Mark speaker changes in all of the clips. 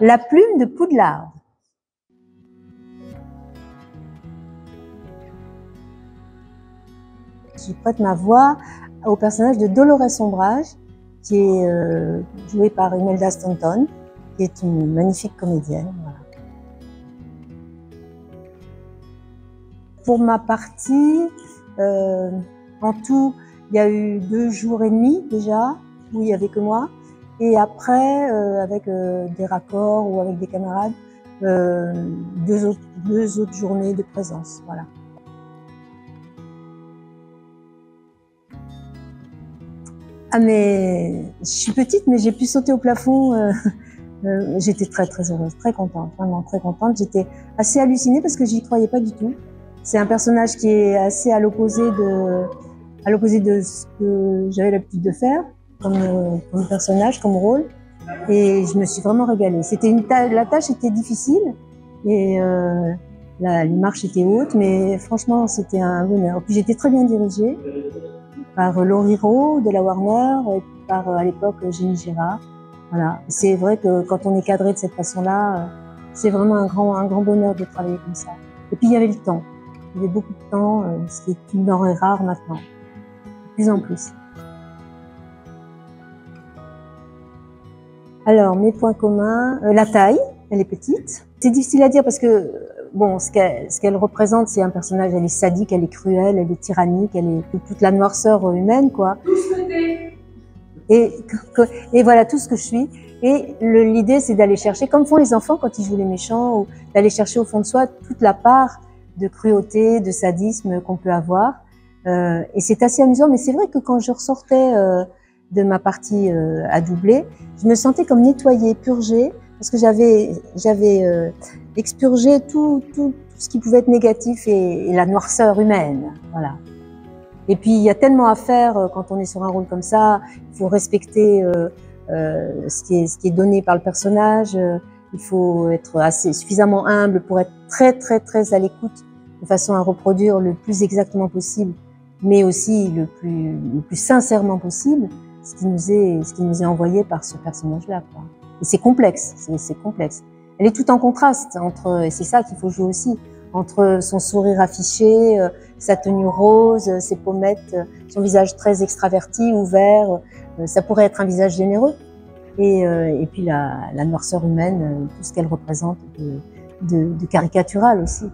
Speaker 1: La plume de Poudlard. Je prête ma voix au personnage de Dolores Ombrage, qui est jouée par Imelda Staunton, qui est une magnifique comédienne. Voilà. Pour ma partie, en tout, il y a eu 2 jours et demi déjà, où il n'y avait que moi. Et après, avec des raccords ou avec des camarades, 2 autres journées de présence. Voilà. Ah mais je suis petite, mais j'ai pu sauter au plafond. J'étais très heureuse, très contente, vraiment très contente. J'étais assez hallucinée parce que j'y croyais pas du tout. C'est un personnage qui est assez à l'opposé de ce que j'avais l'habitude de faire comme personnage, comme rôle. Et je me suis vraiment régalée. La tâche était difficile et les marches étaient hautes, mais franchement c'était un bonheur. Puis j'étais très bien dirigée par Laurie Rowe de la Warner et par à l'époque Jenny Gérard. Voilà. C'est vrai que quand on est cadré de cette façon-là, c'est vraiment un grand bonheur de travailler comme ça. Et puis il y avait le temps. Il y avait beaucoup de temps, ce qui est une denrée rare maintenant, de plus en plus. Alors, mes points communs, la taille, elle est petite. C'est difficile à dire parce que, bon, ce qu'elle représente, c'est un personnage, elle est sadique, elle est cruelle, elle est tyrannique, elle est toute la noirceur humaine, quoi. Et voilà, tout ce que je suis. Et l'idée, c'est d'aller chercher, comme font les enfants quand ils jouent les méchants, ou d'aller chercher au fond de soi toute la part de cruauté, de sadisme qu'on peut avoir. Et c'est assez amusant, mais c'est vrai que quand je ressortais de ma partie à doubler, je me sentais comme nettoyée, purgée, parce que j'avais expurgé tout ce qui pouvait être négatif et la noirceur humaine. Voilà. Et puis il y a tellement à faire quand on est sur un rôle comme ça. Il faut respecter ce qui est donné par le personnage. Il faut être suffisamment humble pour être très à l'écoute, de façon à reproduire le plus exactement possible, mais aussi le plus sincèrement possible ce qui nous est envoyé par ce personnage-là. Et c'est complexe, c'est complexe. Elle est tout en contraste et c'est ça qu'il faut jouer aussi, entre son sourire affiché, sa tenue rose, ses pommettes, son visage très extraverti, ouvert. Ça pourrait être un visage généreux. Et puis la noirceur humaine, tout ce qu'elle représente de caricatural aussi.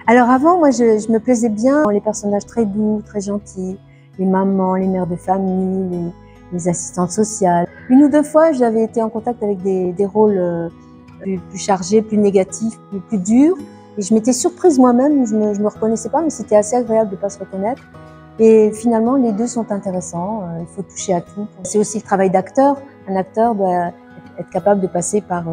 Speaker 1: Alors avant, moi, je me plaisais bien dans les personnages très doux, très gentils, les mamans, les mères de famille, les assistantes sociales. 1 ou 2 fois, j'avais été en contact avec des rôles plus chargés, plus négatifs, plus durs. Et je m'étais surprise moi-même, je me reconnaissais pas, mais c'était assez agréable de pas se reconnaître. Et finalement, les 2 sont intéressants. Il faut toucher à tout. C'est aussi le travail d'acteur. Un acteur doit être capable de passer par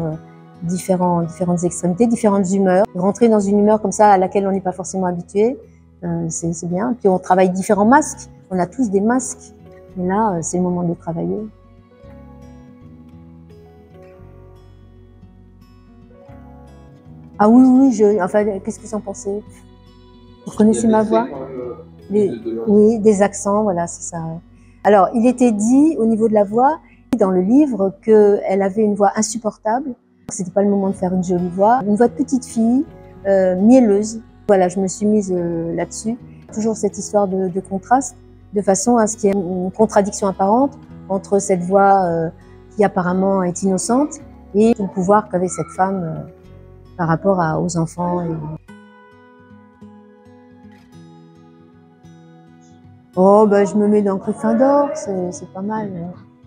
Speaker 1: différentes extrémités, différentes humeurs. Rentrer dans une humeur comme ça à laquelle on n'est pas forcément habitué, c'est bien. Puis on travaille différents masques. On a tous des masques. Mais là, c'est le moment de travailler. Ah oui, enfin, qu'est-ce que vous en pensez? Vous reconnaissez ma voix? Oui, des accents, voilà, c'est ça. Alors, il était dit au niveau de la voix, dans le livre, qu'elle avait une voix insupportable. C'était pas le moment de faire une jolie voix. Une voix de petite fille, mielleuse. Voilà, je me suis mise là-dessus. Toujours cette histoire de contraste, de façon à ce qu'il y ait une contradiction apparente entre cette voix qui apparemment est innocente et tout le pouvoir qu'avait cette femme par rapport aux enfants. Oh, ben, je me mets dans Gryffondor, c'est pas mal,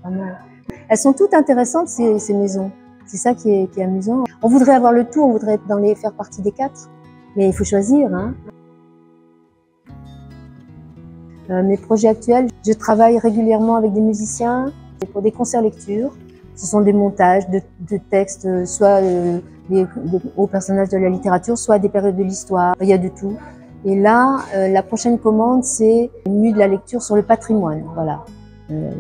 Speaker 1: pas mal. Elles sont toutes intéressantes, ces maisons. C'est ça qui est amusant. On voudrait avoir le tout, on voudrait faire partie des 4, mais il faut choisir, hein. Mes projets actuels, je travaille régulièrement avec des musiciens pour des concerts lecture. Ce sont des montages de textes, soit aux personnages de la littérature, soit des périodes de l'histoire. Il y a de tout. Et là, la prochaine commande, c'est une nuit de la lecture sur le patrimoine. Voilà,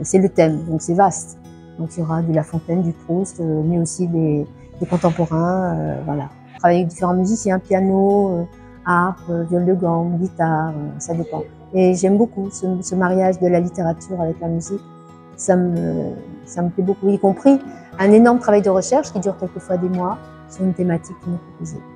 Speaker 1: c'est le thème, donc c'est vaste. Donc il y aura du La Fontaine, du Proust, mais aussi des contemporains. Voilà. Je travaille avec différents musiciens, piano, harpe, viole de gamme, guitare, ça dépend. Et j'aime beaucoup ce mariage de la littérature avec la musique. ça me plaît beaucoup, y compris un énorme travail de recherche qui dure quelquefois des mois sur une thématique qui m'est proposée.